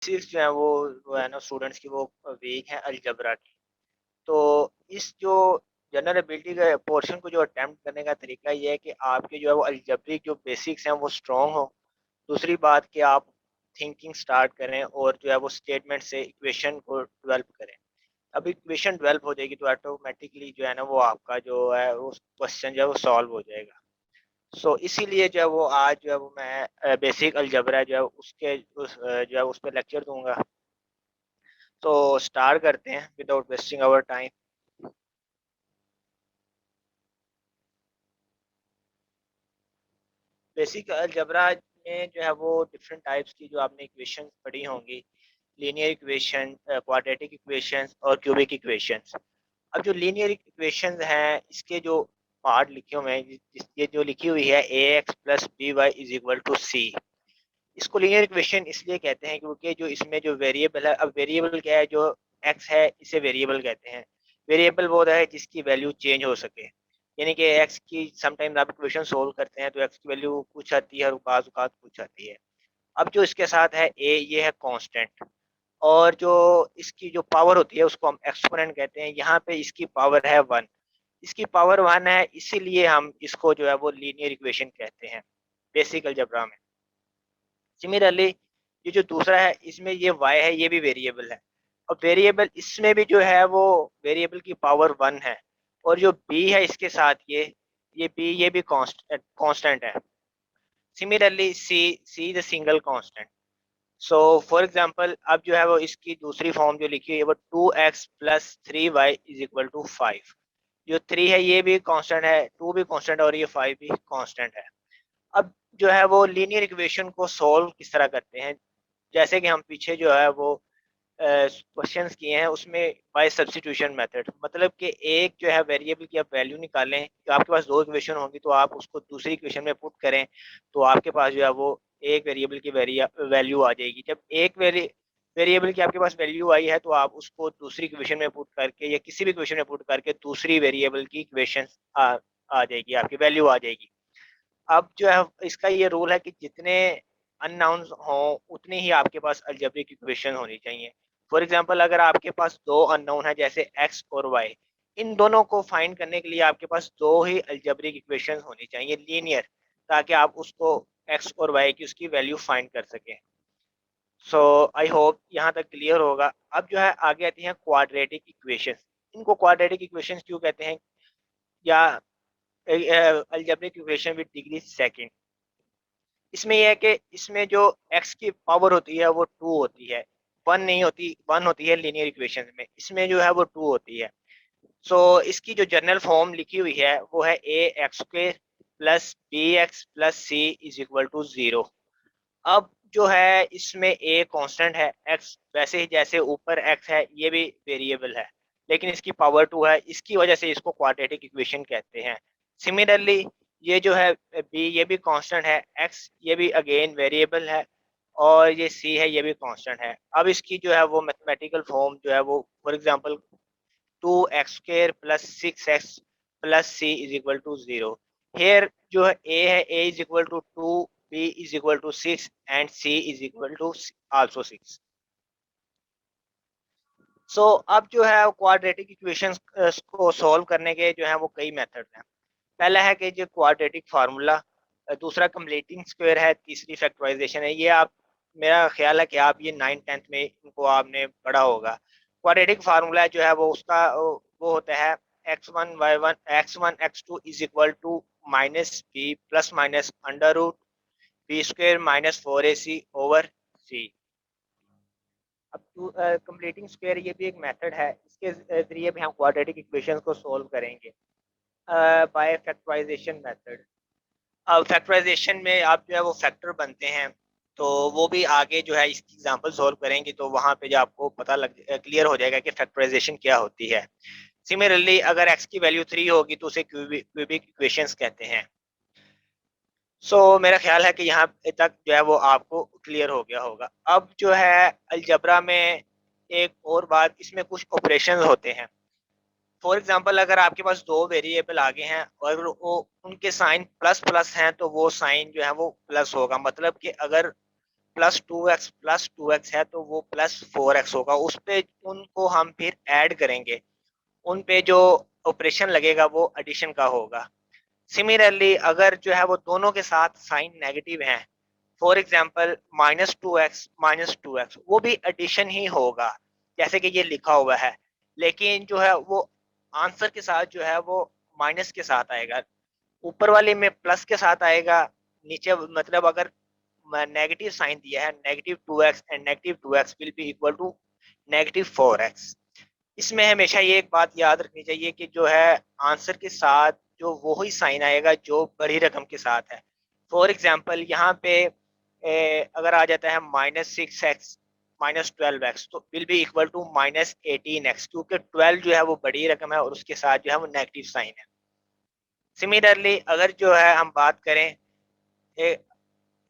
Basics जो है वो है ना स्टूडेंट्स की वो वीक है अलजबरा की। तो इस जो जनरल एबिलिटी का पोर्शन को जो अटेम्प्ट करने का तरीका ये है कि आपके जो है वो अलजब्रिक जो बेसिक्स हैं वो स्ट्रॉन्ग हो। दूसरी बात कि आप थिंकिंग स्टार्ट करें और जो है वो स्टेटमेंट से इक्वेशन को डेवलप करें। अब इक्वेशन डेवलप हो जाएगी तो ऑटोमेटिकली जो है ना वो आपका जो है वो क्वेश्चन जो है वो सॉल्व हो जाएगा। इसीलिए जो है वो आज जो है वो मैं बेसिक अलजबरा जो है उसके जो है उस पर लेक्चर दूंगा। तो स्टार्ट करते हैं without wasting our time. Basic algebra में जो है वो डिफरेंट टाइप्स की जो आपने इक्वेशन पढ़ी होंगी, लीनियर इक्वेशन, क्वाड्रेटिक इक्वेशंस और क्यूबिक इक्वेशंस। अब जो लीनियर इक्वेशंस हैं इसके जो पार्ट लिखे हुए हैं, ये जो लिखी हुई है a x plus b y is equal to c, इसको लीनियर इक्वेशन इसलिए कहते हैं क्योंकि जो इसमें जो वेरिएबल है, अब वेरिएबल क्या है, जो एक्स है इसे वेरिएबल कहते हैं। वेरिएबल वो होता है जिसकी वैल्यू चेंज हो सके, यानी कि एक्स की समटाइम्स आप इक्वेशन सोल्व करते हैं तो एक्स की वैल्यू कुछ आती है और बाज़ औक़ात कुछ आती है। अब जो इसके साथ है ए, ये है कांस्टेंट, और जो इसकी जो पावर होती है उसको हम एक्सपोनेंट कहते हैं। यहाँ पे इसकी पावर है वन, इसकी पावर वन है, इसीलिए हम इसको जो है वो लीनियर इक्वेशन कहते हैं बेसिक अलजेब्रा में। सिमिलरली ये जो दूसरा है इसमें ये y है, ये भी वेरिएबल है, और वेरिएबल इसमें भी जो है वो वेरिएबल की पावर वन है, और जो b है इसके साथ ये b ये भी कांस्टेंट है। Similarly c the single constant. So for example अब जो है वो इसकी दूसरी फॉर्म जो लिखी हुई है वो 2x plus 3y is equal to 5। जो 3 है ये भी कांस्टेंट है, 2 भी कांस्टेंट है और ये 5 भी कांस्टेंट है। अब जो है वो लीनियर इक्वेशन को सॉल्व किस तरह करते हैं, जैसे कि हम पीछे जो है वो क्वेश्चंस किए हैं उसमें बाय सब्स्टिट्यूशन मेथड, मतलब कि एक जो है वेरिएबल की आप वैल्यू निकालें, तो आपके पास दो इक्वेशन होंगी तो आप उसको दूसरी इक्वेशन में पुट करें तो आपके पास जो है वो एक वेरिएबल की वैल्यू आ जाएगी। जब एक वेरिएबल की आपके पास वैल्यू आई है तो आप उसको दूसरी इक्वेशन में पुट करके या किसी भी इक्वेशन में पुट करके दूसरी वेरिएबल की इक्वेशन आ, आ जाएगी, आपकी वैल्यू आ जाएगी। अब जो है इसका ये रूल है कि जितने अननाउंस हों उतनी ही आपके पास अलजेब्रिक इक्वेशन होनी चाहिए। फॉर एग्जांपल अगर आपके पास दो अननोन है जैसे एक्स और वाई, इन दोनों को फाइंड करने के लिए आपके पास दो ही अलजेब्रिक इक्वेशन होनी चाहिए लीनियर, ताकि आप उसको एक्स और वाई की उसकी वैल्यू फाइंड कर सकें। सो आई होप यहाँ तक क्लियर होगा। अब जो है आगे आती हैं क्वाड्रेटिक इक्वेशन। इनको क्वाड्रेटिक इक्वेशन क्यों कहते हैं, या algebraic equation with degree second. इसमें यह है कि इसमें जो x की पावर होती है वो टू होती है, वन नहीं होती, वन होती है लीनियर इक्वेशन में, इसमें जो है वो टू होती है। इसकी जो जनरल फॉर्म लिखी हुई है वो है a x square plus b x plus c is equal to zero. अब जो है इसमें ए कांस्टेंट है, x वैसे ही जैसे ऊपर x है ये भी वेरिएबल है, लेकिन इसकी पावर टू है, इसकी वजह से इसको क्वाड्रेटिक इक्वेशन कहते हैं। सिमिलरली ये जो है b ये भी कांस्टेंट है, x ये भी अगेन वेरिएबल है, और ये c है ये भी कांस्टेंट है। अब इसकी जो है वो मैथमेटिकल फॉर्म जो है वो for example 2x² plus 6x plus c is equal to zero. Here जो है a is equal to two, b is equal to six and c is equal to also six. अब जो है quadratic equations को solve करने के जो है वो कई मेथड हैं। पहला है कि जो क्वाड्रेटिक फार्मूला, दूसरा कंप्लीटिंग स्क्वायर है, तीसरी फैक्टराइजेशन है। ये आप, मेरा ख्याल है कि आप ये 9th-10th में इनको आपने पढ़ा होगा। क्वाड्रेटिक फार्मूला जो है वो उसका वो होता है x1 is equal to minus b plus minus under root b square minus 4ac over c. अब कंप्लीटिंग स्क्वायर ये भी एक मेथड है, इसके जरिए भी हम क्वाड्रेटिक इक्वेशंस को सॉल्व करेंगे बाय फैक्टराइजेशन मेथड। अब फैक्टराइजेशन में आप जो है वो फैक्टर बनते हैं, तो वो भी आगे जो है इसकी एग्जांपल सॉल्व करेंगे तो वहाँ पे जो आपको पता लग क्लियर हो जाएगा कि फैक्टराइजेशन क्या होती है। सिमिलरली अगर x की वैल्यू 3 होगी तो उसे क्यूबिक इक्वेशंस कहते हैं। मेरा ख्याल है कि यहाँ तक जो है वो आपको क्लियर हो गया होगा। अब जो है अलजबरा में एक और बात, इसमें कुछ ऑपरेशंस होते हैं। फॉर एग्जांपल अगर आपके पास दो वेरिएबल आगे हैं और वो उनके साइन प्लस प्लस हैं तो वो साइन जो है वो प्लस होगा, मतलब कि अगर प्लस टू एक्स है तो वो प्लस 4x होगा। उस पे उनको हम फिर ऐड करेंगे, उन पे जो ऑपरेशन लगेगा वो एडिशन का होगा। सिमिलरली अगर जो है वो दोनों के साथ साइन नेगेटिव हैं, for example minus two x वो भी एडिशन ही होगा जैसे कि ये लिखा हुआ है, लेकिन जो है वो आंसर के साथ जो है वो माइनस के साथ आएगा, ऊपर वाले में प्लस के साथ आएगा, नीचे मतलब अगर नेगेटिव साइन दिया है negative two x and negative two x will be equal to negative 4x। इसमें हमेशा ये एक बात याद रखनी चाहिए कि जो है आंसर के साथ जो वही साइन आएगा जो बड़ी रकम के साथ है। फॉर एग्जांपल यहाँ पे अगर आ जाता है -6x -12x तो will be equal to -18x, क्योंकि 12 जो है वो बड़ी रकम है और उसके साथ जो है वो नेगेटिव साइन है। सिमिलरली अगर जो है हम बात करें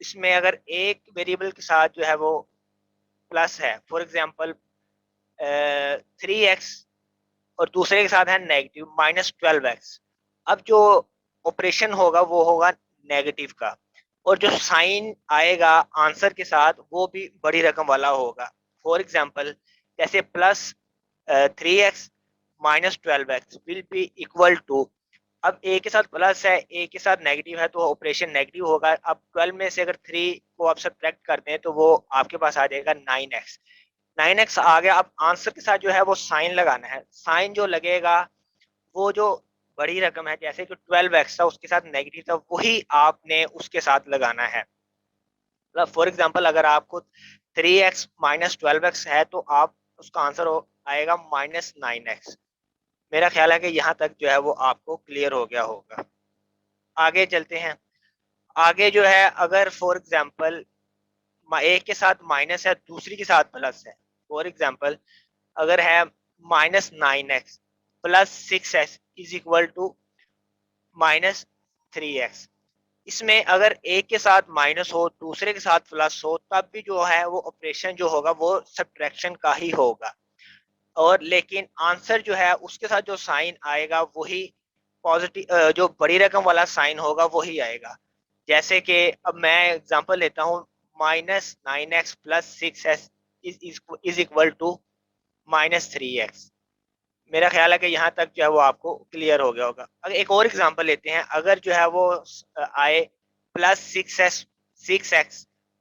इसमें अगर एक वेरिएबल के साथ जो है वो प्लस है, फॉर एग्जांपल 3x, और दूसरे के साथ है नेगेटिव -12x, अब जो ऑपरेशन होगा वो होगा नेगेटिव का, और जो साइन आएगा आंसर के साथ वो भी बड़ी रकम वाला होगा। फॉर एग्जांपल जैसे +3x -12x will be equal to, अब ए के साथ प्लस है ए के साथ नेगेटिव है तो ऑपरेशन नेगेटिव होगा। अब 12 में से अगर 3 को आप सब्ट्रैक्ट करते हैं तो वो आपके पास आ जाएगा 9x। 9x आ गया। अब आंसर के साथ जो है वो साइन लगाना है, साइन जो लगेगा वो जो बड़ी रकम है जैसे कि 12x था उसके साथ नेगेटिव था वही आपने उसके साथ लगाना है। मतलब फॉर एग्जांपल अगर आपको 3x -12x है तो आप उसका आंसर आएगा -9x। मेरा ख्याल है कि यहाँ तक जो है वो आपको क्लियर हो गया होगा। आगे चलते हैं। आगे जो है अगर फॉर एग्जांपल एक के साथ माइनस है दूसरी के साथ प्लस है, फॉर एग्जांपल अगर है -9x +6x is equal to -3x, इसमें अगर एक के साथ माइनस हो दूसरे के साथ प्लस हो तब भी जो है वो ऑपरेशन जो होगा वो सब्ट्रैक्शन का ही होगा, और लेकिन आंसर जो है उसके साथ जो साइन आएगा वही पॉजिटिव, जो बड़ी रकम वाला साइन होगा वही आएगा। जैसे कि अब मैं एग्जांपल लेता हूँ -9x +6x is equal to -3x। मेरा ख्याल है कि यहाँ तक जो है वो आपको क्लियर हो गया होगा। अगर एक और एग्जांपल लेते हैं, अगर जो है वो आए +6x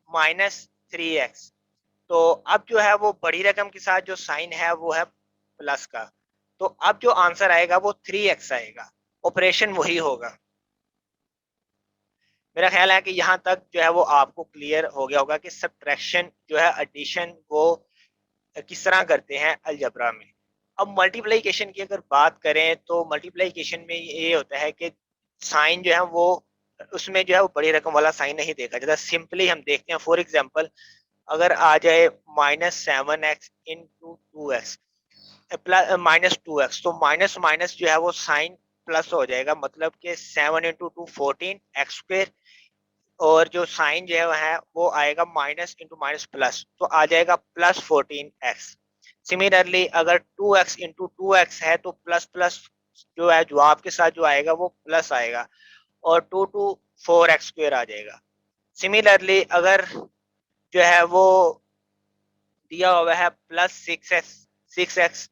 -3x, तो अब जो है वो बड़ी रकम के साथ जो साइन है वो है प्लस का, तो अब जो आंसर आएगा वो 3x आएगा, ऑपरेशन वही होगा। मेरा ख्याल है कि यहाँ तक जो है वो आपको क्लियर हो गया होगा कि सब्ट्रैक्शन जो है एडिशन वो किस तरह करते हैं अलजबरा में। अब मल्टीप्लिकेशन की अगर बात करें तो मल्टीप्लिकेशन में ये होता है कि साइन जो है वो उसमें जो है वो बड़ी रकम वाला साइन नहीं देखा जाता, सिंपली हम देखते हैं। फॉर एग्जांपल अगर आ जाए -7x इंटू 2x -2x, तो माइनस माइनस जो है वो साइन प्लस हो जाएगा, मतलब कि 7 इंटू 2 14x², और जो साइन जो है वो आएगा माइनस इंटू माइनस प्लस, तो आ जाएगा +14x। सिमिलरली अगर 2x इंटू 2x है तो प्लस प्लस जो है जवाब के साथ जो आएगा वो प्लस आएगा, और 2 टू 4x² आ जाएगा। सिमिलरली अगर जो है वो दिया हुआ है +6x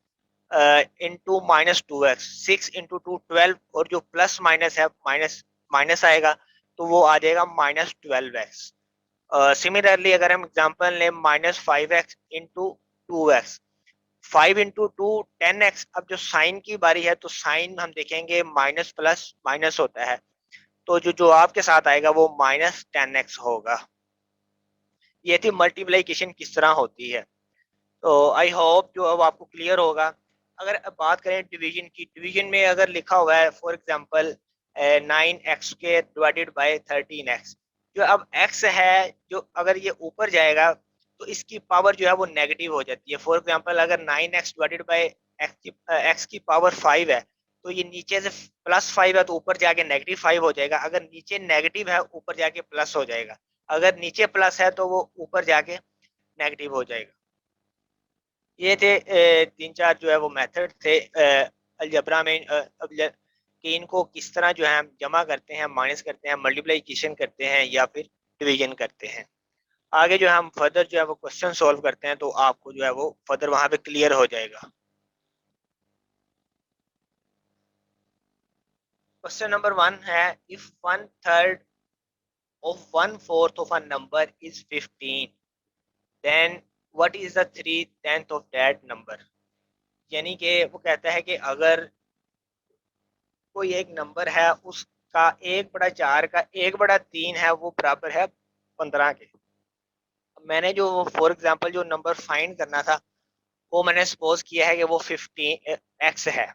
इंटू -2x, 6 इंटू 2 12, और जो प्लस माइनस है माइनस माइनस आएगा तो वो आ जाएगा -12x। सिमिलरली अगर हम एग्जांपल लें -5x into 2x, 5 into 2 10x, अब जो साइन की बारी है तो साइन हम देखेंगे माइनस प्लस माइनस होता है, तो जो जवाब के साथ आएगा वो -10x होगा। ये थी मल्टीप्लिकेशन किस तरह होती है। तो आई होप जो अब आपको क्लियर होगा। अगर अब बात करें डिवीजन की, डिवीजन में अगर लिखा हुआ है for example 9x² divided by 13x, जो अब x है जो अगर ये ऊपर जाएगा तो इसकी पावर जो है वो नेगेटिव हो जाती है। फॉर एग्जांपल अगर 9x डिवाइडेड बाय x की पावर 5 है तो ये नीचे से +5 है तो ऊपर जाके -5 हो जाएगा, अगर नीचे नेगेटिव है ऊपर जाके प्लस हो जाएगा, अगर नीचे प्लस है तो वो ऊपर जाके नेगेटिव हो जाएगा। ये थे 3-4 जो है वो मेथड थे अलजबरा में, कि इनको किस तरह जो है हम जमा करते हैं, माइनस करते हैं, मल्टीप्लिकेशन करते हैं या फिर डिवीजन करते हैं। आगे जो है हम फर्दर जो है वो क्वेश्चन सॉल्व करते हैं, तो आपको जो है वो फर्दर वहां पे क्लियर हो जाएगा। क्वेश्चन नंबर 1 है, if 1/3 of 1/4 of a number is 15, then what is the 3/10 of that number। यानी कि वो कहता है कि अगर कोई एक नंबर है, उसका 1/4 का 1/3 है, वो बराबर है 15 के। मैंने जो फॉर एग्जांपल जो नंबर फाइंड करना था, वो मैंने सपोज किया है कि वो 15x है।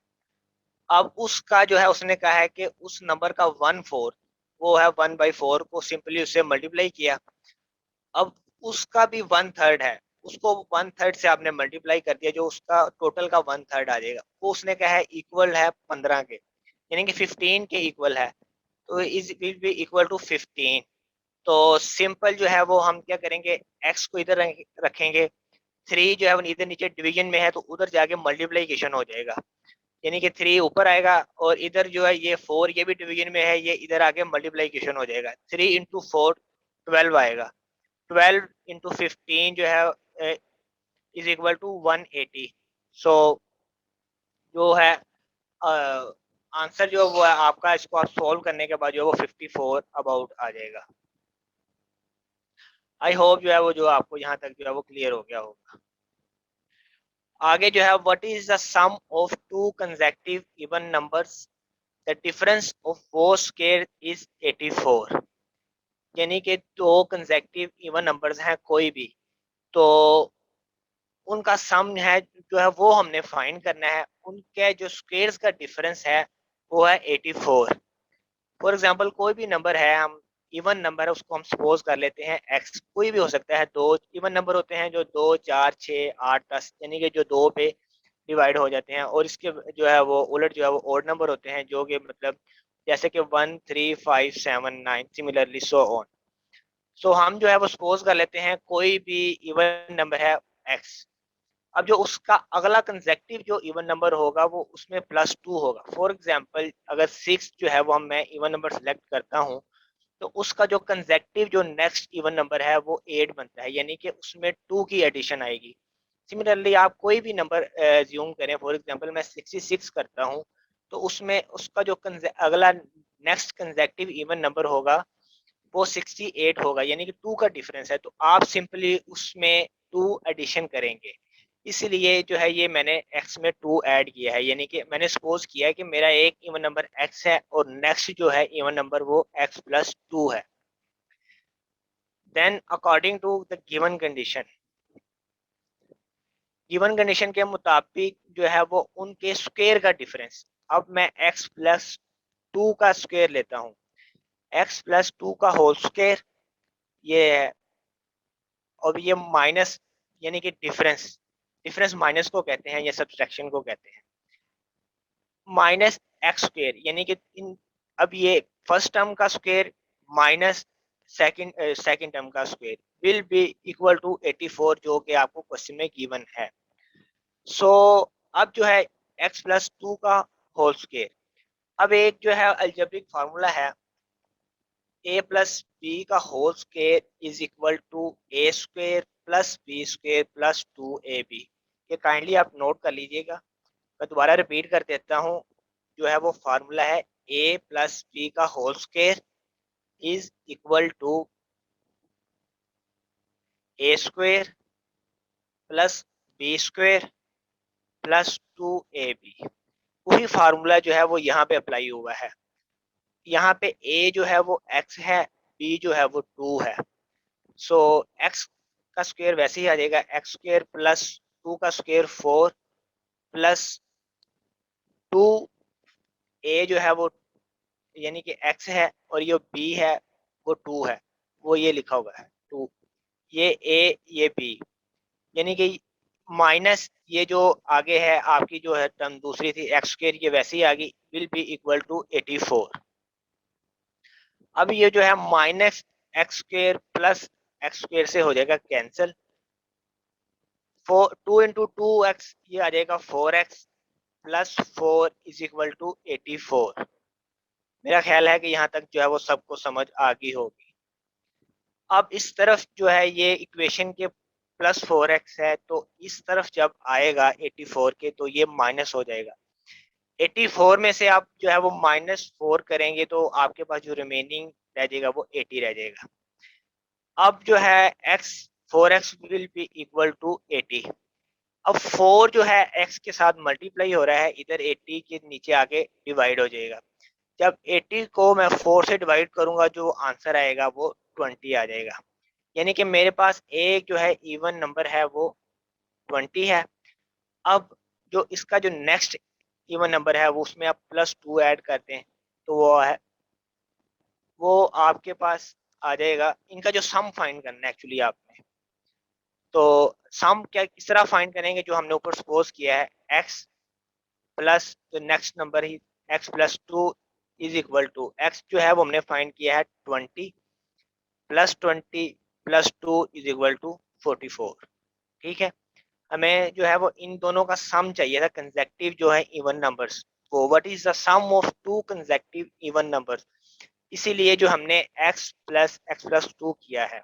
अब उसका जो है उसने कहा है कि उस नंबर का 1/4 वो है 1/4 को सिंपली उससे मल्टीप्लाई किया। अब उसका भी 1/3 है, उसको 1/3 से आपने मल्टीप्लाई कर दिया, जो उसका टोटल का 1/3 आ जाएगा, वो उसने कहा है इक्वल है 15 के, यानी कि 15 के इक्वल है, तो is will be equal to 15। तो सिंपल जो है वो हम क्या करेंगे, x को इधर रखेंगे, 3 जो है वो इधर नीचे डिवीजन में है, तो उधर जाके मल्टीप्लीकेशन हो जाएगा, यानी कि 3 ऊपर आएगा, और इधर जो है ये 4 ये भी डिवीजन में है, ये इधर आके मल्टीप्लीकेशन हो जाएगा। 3 इंटू 4 12 आएगा, 12 इंटू 15 जो है इज इक्वल टू 180। सो जो है आंसर जो वो है आपका, इसको आप सोल्व करने के बाद जो है वो 54 अबाउट आ जाएगा। आई होप जो है वो जो आपको यहाँ तक जो है वो क्लियर हो गया होगा। आगे जो है, what is the sum of two consecutive even numbers, the difference of both square is 84। यानी कि दो कंसेक्टिव इवन नंबर्स हैं कोई भी, तो उनका सम है जो है वो हमने फाइंड करना है, उनके जो स्क्वायर्स का डिफरेंस है वो है 84। फॉर एग्जांपल कोई भी नंबर है, हम इवन नंबर है उसको हम सपोज कर लेते हैं एक्स, कोई भी हो सकता है। दो इवन नंबर होते हैं जो 2 4 6 8 10, यानी कि जो 2 पे डिवाइड हो जाते हैं, और इसके जो है वो उलट जो है वो ओड नंबर होते हैं, जो कि मतलब जैसे कि 1 3 5 7 9 सिमिलरली सो ऑन। सो हम जो है वो सपोज कर लेते हैं कोई भी इवन नंबर है एक्स। अब जो उसका अगला कंसेक्टिव जो इवन नंबर होगा वो उसमें +2 होगा। फॉर एग्जांपल अगर 6 जो है वो मैं इवन नंबर सेलेक्ट करता हूँ, तो उसका जो कंसेक्टिव जो नेक्स्ट इवन नंबर है वो 8 बनता है, यानी कि उसमें 2 की एडिशन आएगी। सिमिलरली आप कोई भी नंबर ज्यूम करें, फॉर एग्जांपल मैं 66 करता हूँ, तो उसमें उसका जो अगला नेक्स्ट कंसेक्टिव इवन नंबर होगा वो 68 होगा, यानी कि 2 का डिफरेंस है, तो आप सिंपली उसमें 2 एडिशन करेंगे। इसलिए जो है ये मैंने x में 2 ऐड किया है, यानी कि मैंने सपोज किया है कि मेरा एक इवन नंबर x है और नेक्स्ट जो है इवन नंबर वो x+2 है। Then according to the given condition के मुताबिक जो है वो उनके स्क्वायर का डिफरेंस, अब मैं x+2 का स्क्वायर लेता हूँ, x+2 का होल स्क्वायर ये है, और ये माइनस, यानी कि डिफरेंस, डिफरेंस माइनस को कहते हैं या सब्सट्रैक्शन को कहते हैं, माइनस एक्स स्क्वायर, यानी कि इन अब ये फर्स्ट टर्म का स्क्वायर माइनस सेकंड टर्म का square will be equal to 84, जो कि आपको क्वेश्चन में गिवन है। सो अब जो है x+2 का होल स्क्वायर, अब एक जो है अलजेब्रिक फार्मूला है, a+b का whole square is equal to a² + b² + 2ab। ये काइंडली आप नोट कर लीजिएगा, मैं दोबारा रिपीट कर देता हूँ। जो है वो फार्मूला है a+b का whole square is equal to a² + b² + 2ab। वही फार्मूला जो है वो यहाँ पे अप्लाई हुआ है। यहाँ पे a जो है वो x है, b जो है वो 2 है। सो x का स्क्वायर वैसे ही आ जाएगा, x² + 2 का स्क्वायर 4 + 2 a जो है वो, यानी कि x है, और ये b है वो 2 है, वो ये लिखा हुआ है 2, ये a ये b, यानी कि माइनस ये जो आगे है आपकी जो है टर्म दूसरी थी x², ये वैसे ही आ गई, विल बी इक्वल टू 84। अब ये जो है माइनस x² + x² से हो जाएगा कैंसिल, 2 इंटू 2x ये आ जाएगा 4x + 4 इज इक्वल टू 84। मेरा ख्याल है कि यहाँ तक जो है वो सबको समझ आ गई होगी। अब इस तरफ जो है ये इक्वेशन के +4x है, तो इस तरफ जब आएगा 84 के तो ये माइनस हो जाएगा। 84 में से आप जो है वो -4 करेंगे तो आपके पास जो रिमेनिंग रह जाएगा वो 80 रह जाएगा। अब जो है x 4x will be equal to 80। अब 4 जो है x के साथ मल्टीप्लाई हो रहा है, इधर 80 के नीचे आके डिवाइड हो जाएगा। जब 80 को मैं 4 से डिवाइड करूंगा जो आंसर आएगा वो 20 आ जाएगा। यानी कि मेरे पास एक जो है इवन नंबर है वो 20 है। अब जो इसका जो नेक्स्ट इवन नंबर है वो उसमें आप +2 ऐड करते हैं तो वो आपके पास आ जाएगा। इनका जो सम फाइंड करना है एक्चुअली आपने, तो सम क्या किस तरह फाइंड करेंगे, जो हमने ऊपर सपोज किया है x प्लस जो नेक्स्ट नंबर ही x+2 is equal to x जो है वो हमने फाइंड किया है 20 +20 +2 इज इक्वल टू 44। ठीक है, हमें जो है वो इन दोनों का सम चाहिए था कंसेक्टिव जो है इवन नंबर्स को। What is the sum of two consecutive even numbers, इसीलिए जो हमने x+2 किया है।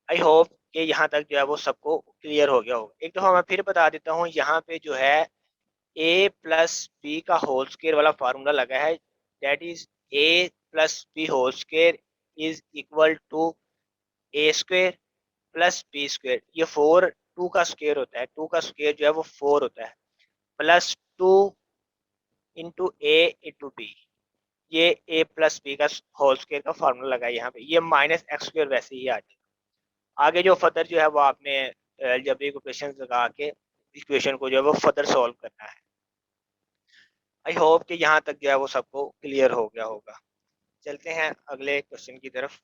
आई होप कि यहाँ तक जो है वो सबको क्लियर हो गया होगा। एक दफ़ा मैं फिर बता देता हूँ, यहाँ पे जो है a+b का होल स्क्वायर वाला फार्मूला लगा है, that is a+b whole square is equal to a square plus b square. ये 4 2 का स्क्वायर होता है, 2 का स्क्वायर जो है वो 4 होता है, +2 इंटू ए इंटू बी। ये a+b का होल स्क्वायर का फार्मूला लगा है यहाँ पे। ये -x स्क्वायर वैसे ही आ जाएगा। आगे जो फर्दर जो है वो आपने जब इक्वेशन लगा के इक्वेशन को जो है वो फर्दर सॉल्व करना है। आई होप कि यहाँ तक जो है वो सबको क्लियर हो गया होगा। चलते हैं अगले क्वेश्चन की तरफ।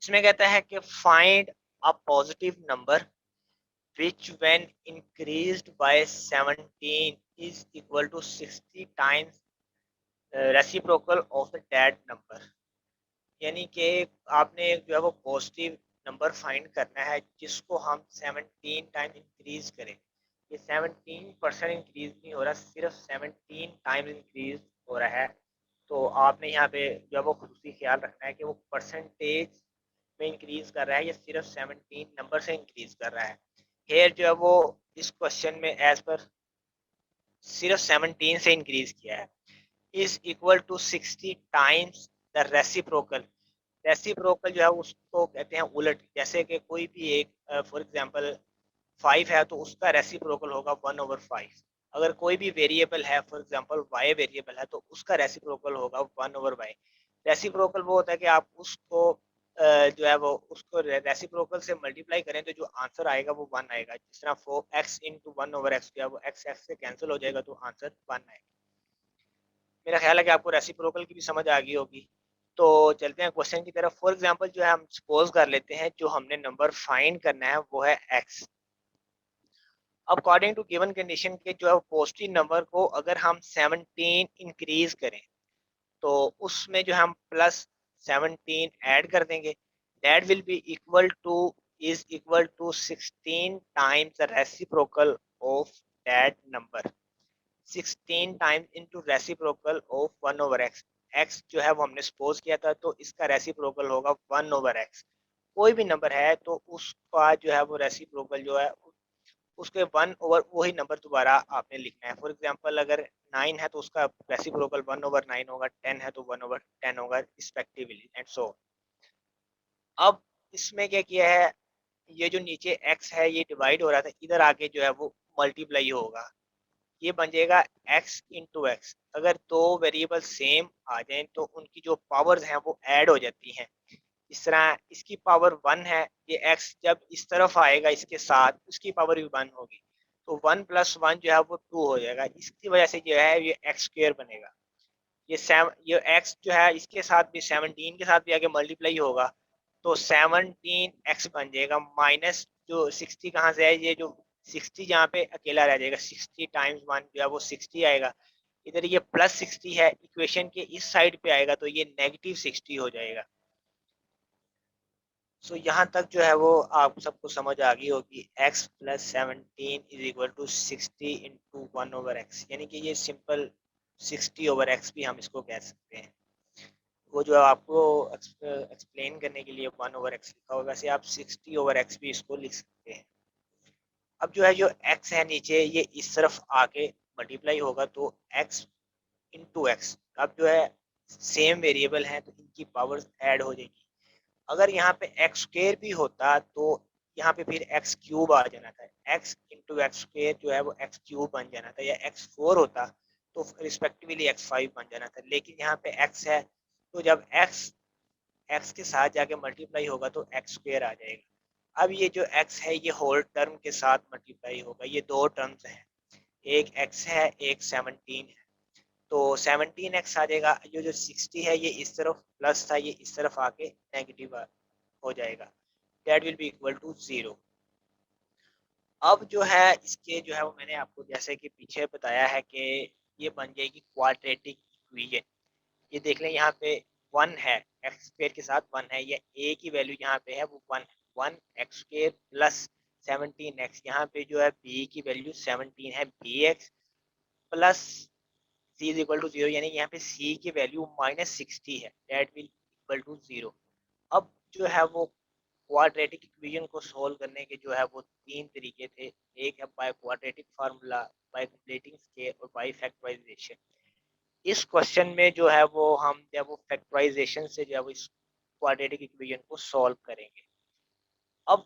इसमें कहता है कि find a positive number which when increased by 17 is equal to 60 times reciprocal of the that number। यानी कि आपने जो है वो पॉजिटिव नंबर फाइंड करना है जिसको हम 17 टाइम इंक्रीज करें। ये 17% इंक्रीज नहीं हो रहा, सिर्फ 17 टाइम इंक्रीज हो रहा है। तो आपने यहाँ पे जो है वो खुसूसी ख्याल रखना है कि वो परसेंटेज में इंक्रीज कर रहा है या सिर्फ 17 नंबर से इंक्रीज कर रहा है। हेयर जो है वो इस क्वेश्चन में एज पर सिर्फ 17 से इंक्रीज किया है। Is equal to 60 times the reciprocal. Reciprocal जो है उसको कहते हैं उलट। जैसे कि कोई भी एक फॉर एग्जांपल 5 है तो उसका रेसिप्रोकल होगा 1/5। अगर कोई भी वेरिएबल है, फॉर एग्जांपल y वेरिएबल है, तो उसका रेसिप्रोकल होगा 1/y। रेसिप्रोकल वो होता है कि आप उसको जो है वो उसको रेसिप्रोकल से मल्टीप्लाई करें तो जो आंसर आएगा वो 1 आएगा। जिस तरह 4x इंटू 1/x जो है वो x से कैंसिल हो जाएगा तो आंसर 1 आएगा। मेरा ख्याल है कि आपको रेसिप्रोकल की भी समझ आ गई होगी। तो चलते हैं क्वेश्चन की तरफ। फॉर एग्जांपल जो है हम सपोज कर लेते हैं जो हमने नंबर फाइंड करना है वो है x। According to given condition के जो है पॉजिटिव नंबर को अगर हम 17 इंक्रीज करें तो उसमें जो हम +17 ऐड कर देंगे, that will be equal to is equal to 16 times the reciprocal of that number. 16 times into reciprocal of 1/x। x जो है वो हमने सपोज किया था तो इसका रेसिप्रोकल होगा 1/x। कोई भी नंबर है तो उसका जो है वो रेसिप्रोकल जो है उसके 1/, वही नंबर दोबारा आपने लिखना है। फॉर एग्जांपल अगर 9 है तो उसका रेसिप्रोकल 1/9 होगा, 10 है तो 1/10 होगा रिस्पेक्टिवली एंड सो। अब इसमें क्या किया है, ये जो नीचे x है ये डिवाइड हो रहा था, इधर आके जो है वो मल्टीप्लाई होगा। ये बन जाएगा x इंटू एक्स। अगर दो वेरिएबल सेम आ जाएं तो उनकी जो पावर्स हैं वो ऐड हो जाती हैं। इस तरह इसकी पावर 1 है, ये x जब इस तरफ आएगा इसके साथ उसकी पावर भी 1 होगी, तो 1 + 1 जो है वो 2 हो जाएगा। इसकी वजह से जो है ये x स्क्वायर बनेगा। ये x जो है इसके साथ भी 17 के साथ भी आगे मल्टीप्लाई होगा तो 17x बन जाएगा। माइनस जो 60 कहाँ से है, ये जो 60 जहाँ पे अकेला रह जाएगा, 60 टाइम्स 1 जो है वो 60 आएगा। इधर ये +60 है, इक्वेशन के इस साइड पे आएगा तो ये -60 हो जाएगा। सो यहाँ तक जो है वो आप सबको समझ आ गई होगी। x + 17 is equal to 60 into 1/x, यानी कि ये सिंपल 60/x भी हम इसको कह सकते हैं। वो जो आपको एक्सप्लेन करने के लिए 1/x लिखा होगा, वैसे आप 60/x भी इसको लिख सकते हैं। अब जो है जो x है नीचे, ये इस तरफ आके मल्टीप्लाई होगा तो x इंटू एक्स। अब जो है सेम वेरिएबल है तो इनकी पावर्स ऐड हो जाएगी। अगर यहाँ पे एक्स स्क्र भी होता तो यहाँ पे फिर एक्स क्यूब आ जाना था, एक्स इंटू एक्स स्क्र जो है वो एक्स क्यूब बन जाना था, या x4 होता तो रिस्पेक्टिवली x5 बन जाना था। लेकिन यहाँ पे x है तो जब x के साथ जाके मल्टीप्लाई होगा तो एक्स स्क्र आ जाएगा। अब ये जो x है ये होल टर्म के साथ मल्टीप्लाई होगा, ये दो टर्म्स हैं, एक x है एक 17 है, तो 17x आ जाएगा। जो 60 है ये इस तरफ प्लस था, ये इस तरफ आके नेगेटिव हो जाएगा, that will be equal to 0। अब जो है इसके जो है वो मैंने आपको जैसे कि पीछे बताया है कि ये बन जाएगी क्वाड्रेटिक इक्वेशन। ये देख लें यहाँ पे 1 है, एक्स स्क्वायर के साथ 1 है, या ए की वैल्यू यहाँ पे है वो 1 है, 1x² प्लस 17x। यहाँ पे जो है बी की वैल्यू 17 है, bx plus c is equal to 0, यानी यहाँ पे c की वैल्यू -60 है, दैट विल इक्वल टू 0। अब जो है वो क्वाड्रेटिक इक्वेशन को सॉल्व करने के जो है वो तीन तरीके थे, एक है by quadratic formula, bye completing square और बाय फैक्टराइजेशन। इस क्वेश्चन में जो है वो हम जब वो फैक्टराइजेशन से जो है वो इस क्वाड्रेटिक इक्वेशन को सॉल्व करेंगे। अब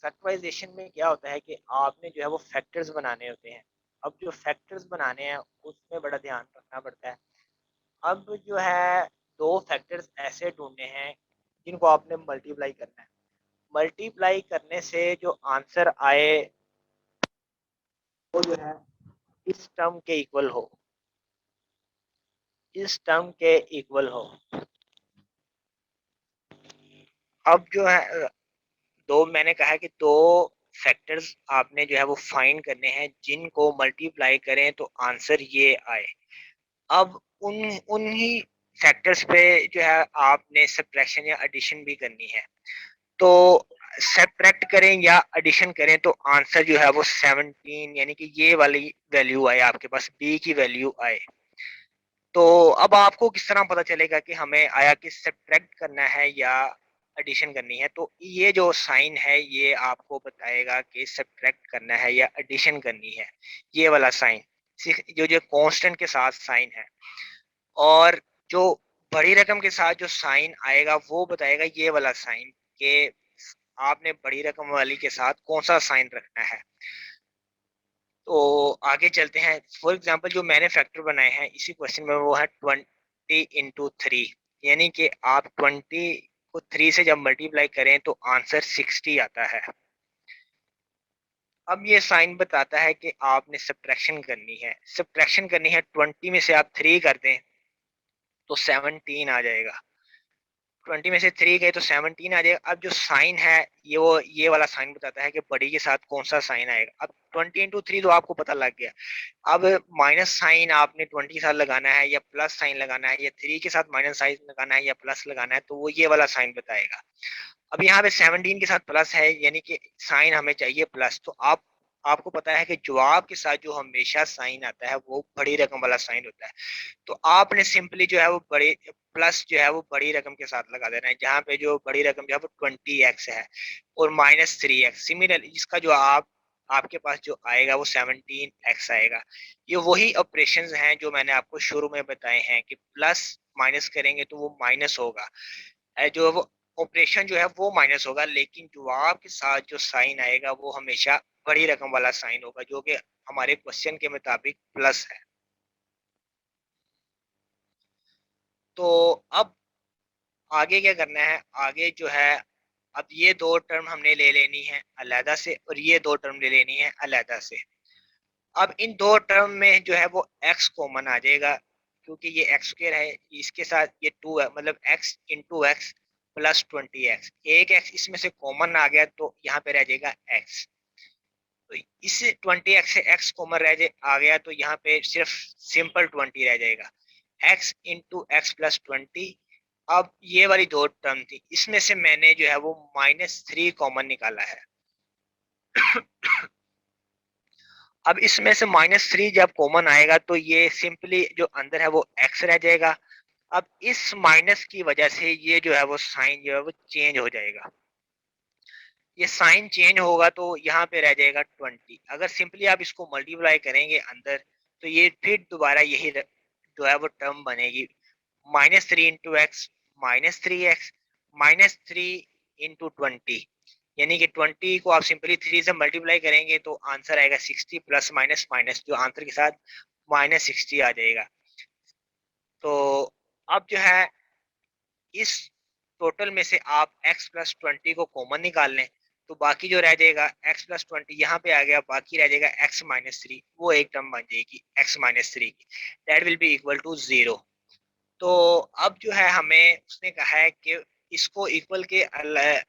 फैक्टराइजेशन में क्या होता है कि आपने जो है वो फैक्टर्स बनाने होते हैं। अब जो फैक्टर्स बनाने हैं उसमें बड़ा ध्यान रखना पड़ता है। अब जो है दो फैक्टर्स ऐसे ढूंढने हैं जिनको आपने मल्टीप्लाई करना है। मल्टीप्लाई करने से जो आंसर आए वो जो है इस टर्म के इक्वल हो, इस टर्म के इक्वल हो। अब जो है दो, मैंने कहा कि दो फैक्टर्स आपने जो है वो फाइंड करने हैं जिनको मल्टीप्लाई करें तो आंसर ये आए। अब उन्हीं फैक्टर्स पे जो है आपने सब्ट्रैक्शन या एडिशन भी करनी है। तो सब्ट्रैक्ट करें या एडिशन करें तो आंसर जो है वो 17, यानी कि ये वाली वैल्यू आए आपके पास, बी की वैल्यू आए। तो अब आपको किस तरह पता चलेगा कि हमें आया कि सब्ट्रैक्ट करना है या एडिशन करनी है? तो ये जो साइन है ये आपको बताएगा कि सब्ट्रैक्ट करना है या एडिशन करनी है, ये वाला साइन, जो जो कांस्टेंट के साथ साइन है। और जो बड़ी रकम के साथ जो साइन आएगा वो बताएगा ये वाला साइन, कि आपने बड़ी रकम वाली के साथ कौन सा साइन रखना है। तो आगे चलते हैं। फॉर एग्जांपल जो मैंने फैक्टर बनाए हैं इसी क्वेश्चन में वो है 20 × 3, यानी कि आप 20 को 3 से जब मल्टीप्लाई करें तो आंसर 60 आता है। अब ये साइन बताता है कि आपने सब्ट्रैक्शन करनी है। सब्ट्रैक्शन करनी है, 20 में से आप 3 कर दें तो 17 आ जाएगा, 20 में से 3 गए तो 17 आ जाएगा। अब जो साइन है ये वाला साइन बताता है कि बड़ी के साथ कौन सा साइन आएगा। अब 20 × 3 तो आपको पता लग गया। अब माइनस साइन आपने 20 के साथ लगाना है या प्लस साइन लगाना है, या 3 के साथ माइनस साइन लगाना है या प्लस लगाना है, तो वो ये वाला साइन बताएगा। अब यहाँ पे 17 के साथ प्लस है, यानी कि साइन हमें चाहिए प्लस। तो आपको पता है कि जवाब के साथ जो हमेशा साइन आता है वो बड़ी रकम वाला साइन होता है। तो आपने सिंपली जो है वो बड़ी प्लस जो है वो बड़ी रकम के साथ लगा देना है, जहाँ पे जो बड़ी रकम जो है वो 20x है और -3x। सिमिलरली इसका जो आपके पास जो आएगा वो 17x आएगा। ये वही ऑपरेशंस हैं जो मैंने आपको शुरू में बताए हैं कि प्लस माइनस करेंगे तो वो माइनस होगा, जो वो ऑपरेशन जो है वो माइनस होगा, लेकिन जवाब के साथ जो साइन आएगा वो हमेशा बड़ी रकम वाला साइन होगा, जो कि हमारे क्वेश्चन के मुताबिक प्लस है। तो अब आगे क्या करना है? आगे जो है अब ये दो टर्म हमने ले लेनी है अलहदा से और ये दो टर्म ले लेनी है अलहदा से। अब इन दो टर्म में जो है वो x कॉमन आ जाएगा, क्योंकि ये x स्क्वायर है, इसके साथ ये 2 है, मतलब x into x plus 20x। एक x इसमें से कॉमन आ गया तो यहाँ पे रह जाएगा x। तो इस 20x से x कॉमन रह जाए आ गया तो यहाँ पे सिर्फ सिंपल 20 रह जाएगा, x इंटू एक्स प्लस 20। अब ये वाली दो टर्म थी, इसमें से मैंने जो है वो -3 कॉमन निकाला है। अब इसमें से -3 जब कॉमन आएगा तो ये सिंपली जो अंदर है वो x रह जाएगा अब इस माइनस की वजह से ये जो है वो साइन जो है वो चेंज हो जाएगा। ये साइन चेंज होगा तो यहाँ पे रह जाएगा 20। अगर सिंपली आप इसको मल्टीप्लाई करेंगे अंदर तो ये फिर दोबारा यही जो है वो टर्म बनेगी, -3 × x -3x -3 × 20, यानी कि 20 को आप सिंपली 3 से मल्टीप्लाई करेंगे तो आंसर आएगा 60 प्लस माइनस माइनस जो आंसर के साथ -60 आ जाएगा। तो अब जो है इस टोटल में से आप x प्लस 20 को कॉमन निकाल लें तो बाकी जो रह जाएगा x प्लस 20 यहाँ पे आ गया, बाकी रह जाएगा x माइनस 3, वो एक टर्म बन जाएगी x माइनस 3 की, that will be equal to 0। तो अब जो है हमें उसने कहा है कि इसको इक्वल के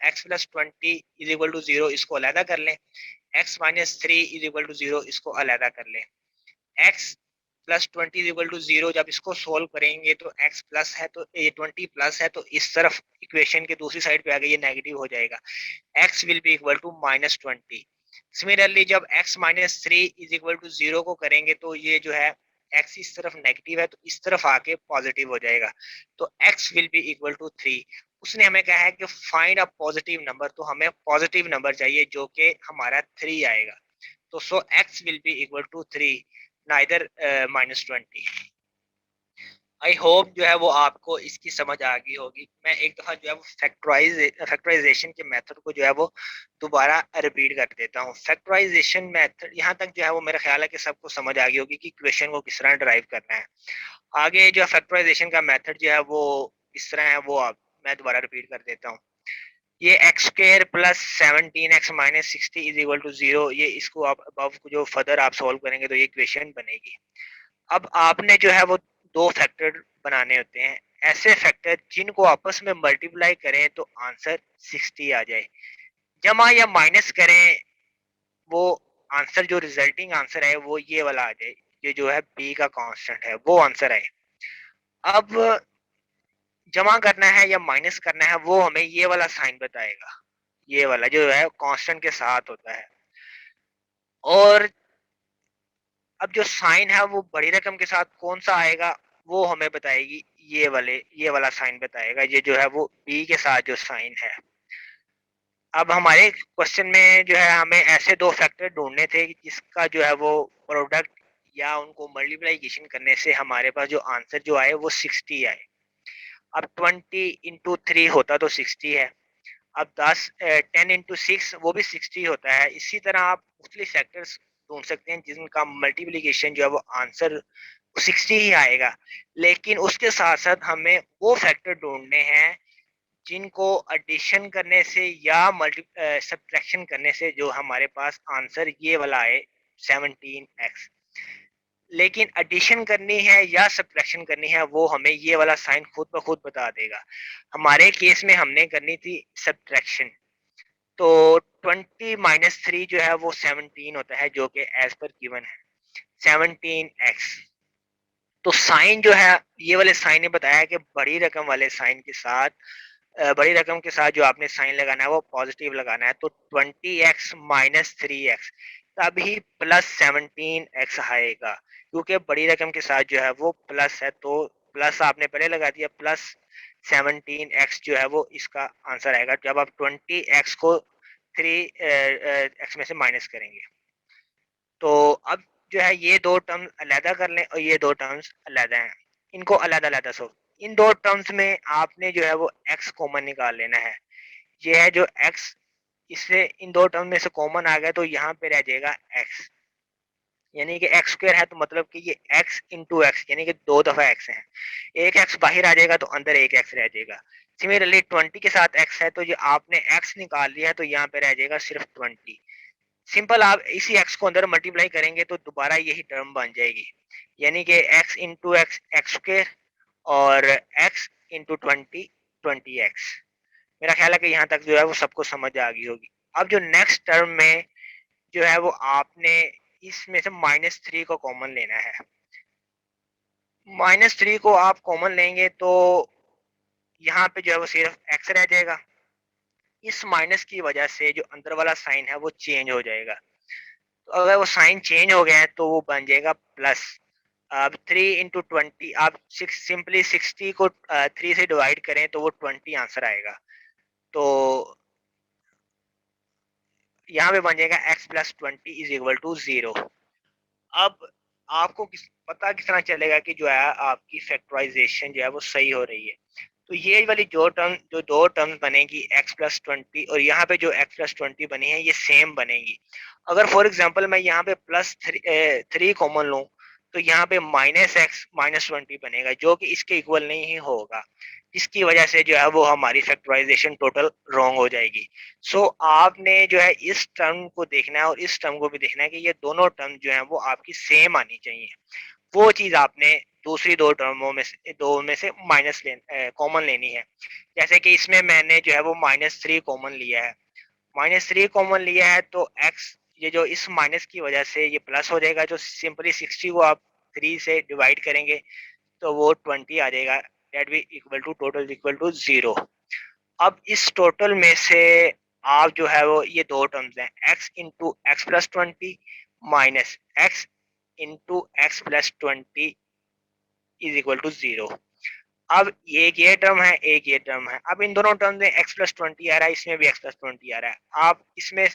x plus 20 is equal to 0 इसको अलहदा कर लें, x minus 3 is equal to 0 इसको अलहदा कर लें। x plus 20 is equal to 0 जब इसको सोल्व करेंगे तो x प्लस है तो ये 20 प्लस है तो इस तरफ इक्वेशन के दूसरी साइड पे आ गई, ये नेगेटिव हो जाएगा, x will be equal to -20। Similarly जब x minus 3 is equal to 0 को करेंगे तो ये जो है x इस तरफ नेगेटिव है तो इस तरफ आके पॉजिटिव हो जाएगा, तो x will be equal to 3। उसने हमें कहा है कि फाइंड अ पॉजिटिव नंबर, तो हमें पॉजिटिव नंबर चाहिए जो कि हमारा 3 आएगा, तो so x will be equal to 3 neither -20। I hope जो है वो आपको इसकी समझ आ गई होगी। मैं एक दफ़ा जो है वो फैक्टराइजेशन के मेथड को जो है वो दोबारा रिपीट कर देता हूँ। फैक्टराइजेशन मेथड यहाँ तक जो है वो मेरा ख्याल है कि सबको समझ आ गई होगी कि क्वेश्चन को किस तरह ड्राइव करना है। आगे जो फैक्टराइजेशन का मेथड जो है वो इस तरह है, वो मैं दोबारा रिपीट कर देता हूँ। ये x square plus 17x minus 60 is equal to 0, ये इसको आप अब जो फर्दर आप सॉल्व करेंगे तो ये इक्वेशन बनेगी। अब आपने जो है वो दो फैक्टर बनाने होते हैं, ऐसे फैक्टर जिनको आपस में मल्टीप्लाई करें तो आंसर 60 आ जाए, जमा या माइनस करें वो आंसर जो रिजल्टिंग आंसर है वो ये वाला आ जाए, ये जो है बी का कांस्टेंट है वो आंसर आए। अब जमा करना है या माइनस करना है वो हमें ये वाला साइन बताएगा, ये वाला जो है कांस्टेंट के साथ होता है। और अब जो साइन है वो बड़ी रकम के साथ कौन सा आएगा वो हमें बताएगी, ये वाला साइन बताएगा, ये जो है वो बी के साथ जो साइन है। अब हमारे क्वेश्चन में जो है हमें ऐसे दो फैक्टर ढूंढने थे जिसका जो है वो प्रोडक्ट या उनको मल्टीप्लाइकेशन करने से हमारे पास जो आंसर जो आए वो 60 आए। अब 20 × 3 होता तो 60 है, अब 10 × 6 वो भी 60 होता है। इसी तरह आप मुख्तलिफ फैक्टर्स ढूंढ सकते हैं जिनका मल्टीप्लिकेशन जो है वो आंसर 60 ही आएगा, लेकिन उसके साथ साथ हमें वो फैक्टर ढूंढने हैं जिनको एडिशन करने से या सब्ट्रैक्शन करने से जो हमारे पास आंसर ये वाला आए 17x। लेकिन एडिशन करनी है या सब्ट्रैक्शन करनी है वो हमें ये वाला साइन खुद ब खुद बता देगा। हमारे केस में हमने करनी थी सब्ट्रैक्शन, तो 20 - 3 जो है वो 17 होता है जो कि एज पर गिवन है 17x। तो साइन जो है ये वाले साइन ने बताया कि बड़ी रकम वाले साइन के साथ बड़ी रकम के साथ जो आपने साइन लगाना है वो पॉजिटिव लगाना है, तो 20x माइनस 3x तभी प्लस 17x आएगा, क्योंकि बड़ी रकम के साथ जो है वो प्लस है तो प्लस आपने पहले लगा दिया, प्लस 17x जो है वो इसका आंसर आएगा जब आप 20x को 3x में से माइनस करेंगे। तो अब जो है ये दो टर्म्स अलहदा कर लें और ये दो टर्म्स अलहदा हैं, इनको अलहदा अलहदा सो इन दो टर्म्स में आपने जो है वो x कॉमन निकाल लेना है। ये है जो x, इससे इन दो टर्म में से कॉमन आ गया तो यहाँ पे रह जाएगा x, यानी कि x स्क्वायर है तो मतलब कि ये x इंटू एक्स यानी कि दो दफा x है, एक x बाहर आ जाएगा तो अंदर एक x रह जाएगा। सिमिलरली 20 के साथ x है तो ये आपने x निकाल लिया है तो यहाँ पे रह जाएगा सिर्फ 20। सिंपल आप इसी x को अंदर मल्टीप्लाई करेंगे तो दोबारा यही टर्म बन जाएगी, यानी कि x into x x square और x इंटू 20 मेरा ख्याल है कि यहाँ तक जो है वो सबको समझ आ गई होगी। अब जो नेक्स्ट टर्म में जो है वो आपने इसमें से -3 को कॉमन लेना है। -3 को आप कॉमन लेंगे तो यहाँ पे जो है वो सिर्फ x रह जाएगा, इस माइनस की वजह से जो अंदर वाला साइन है वो चेंज हो जाएगा, तो अगर वो साइन चेंज हो गया है तो वो बन जाएगा प्लस, अब 3 × 20 आप सिंपली 60 को 3 से डिवाइड करें तो वो 20 आंसर आएगा। तो यहाँ पे बन जाएगा x + 20 = 0। अब आपको पता किस तरह चलेगा कि जो है आपकी फैक्टराइजेशन जो है वो सही हो रही है। तो ये वाली जो दो टर्म्स बनेगी x + 20 और यहाँ पे जो x + 20 बनी है ये सेम बनेगी। अगर फॉर एग्जांपल मैं यहाँ पे +3 कॉमन लूँ तो यहाँ पे -x - 20 बनेगा जो कि इसके इक्वल नहीं होगा, जिसकी वजह से जो है वो हमारी फैक्टराइजेशन टोटल रॉन्ग हो जाएगी। सो आपने जो है इस टर्म को देखना है और इस टर्म को भी देखना है कि ये दोनों टर्म जो है वो आपकी सेम आनी चाहिए। वो चीज आपने दूसरी दो में से माइनस कॉमन लेनी है। जैसे कि इसमें मैंने जो है वो -3 कॉमन लिया है। -3 कॉमन लिया है तो x ये जो इस माइनस की वजह से ये प्लस हो जाएगा। जो सिंपली 60 को आप 3 से डिवाइड करेंगे तो वो 20 आ जाएगा। दैट भी equal to total equal to 0। अब इस टोटल में से आप जो है वो ये दो टर्म्स हैं x into x plus 20 minus x into x plus 20 = 0। अब एक ये टर्म है एक ये टर्म है। अब इन दोनों टर्म में x + 20 आ रहा है, इसमें भी x + 20 आ रहा है। आप इसमें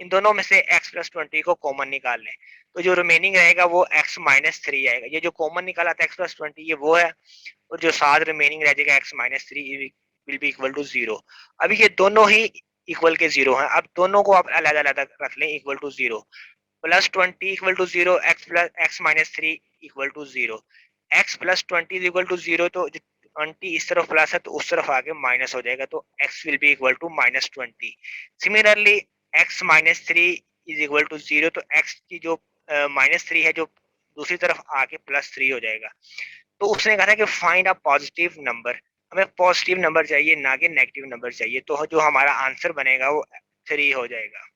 इन दोनों में से x + 20 को कॉमन निकाल लें तो जो रिमेनिंग रहेगा वो x - 3 आएगा। ये जो कॉमन निकाला था x + 20 ये वो है, और जो साथ रिमेनिंग रह जाएगा x - 3 will be equal to 0। अभी ये दोनों ही इक्वल के 0 हैं। अब दोनों को आप अलग अलग रख लें इक्वल टू 0। +20 = 0, x - 3 = 0। x + 20 = 0 तो 20 इस तरफ प्लस है तो उस तरफ आके माइनस हो जाएगा तो x will be equal to -20। Similarly x - 3 = 0 तो x की जो -3 है जो दूसरी तरफ आके +3 हो जाएगा। तो उसने कहा था कि फाइंड अ पॉजिटिव नंबर, हमें पॉजिटिव नंबर चाहिए ना कि नेगेटिव नंबर चाहिए। तो जो हमारा आंसर बनेगा वो 3 हो जाएगा।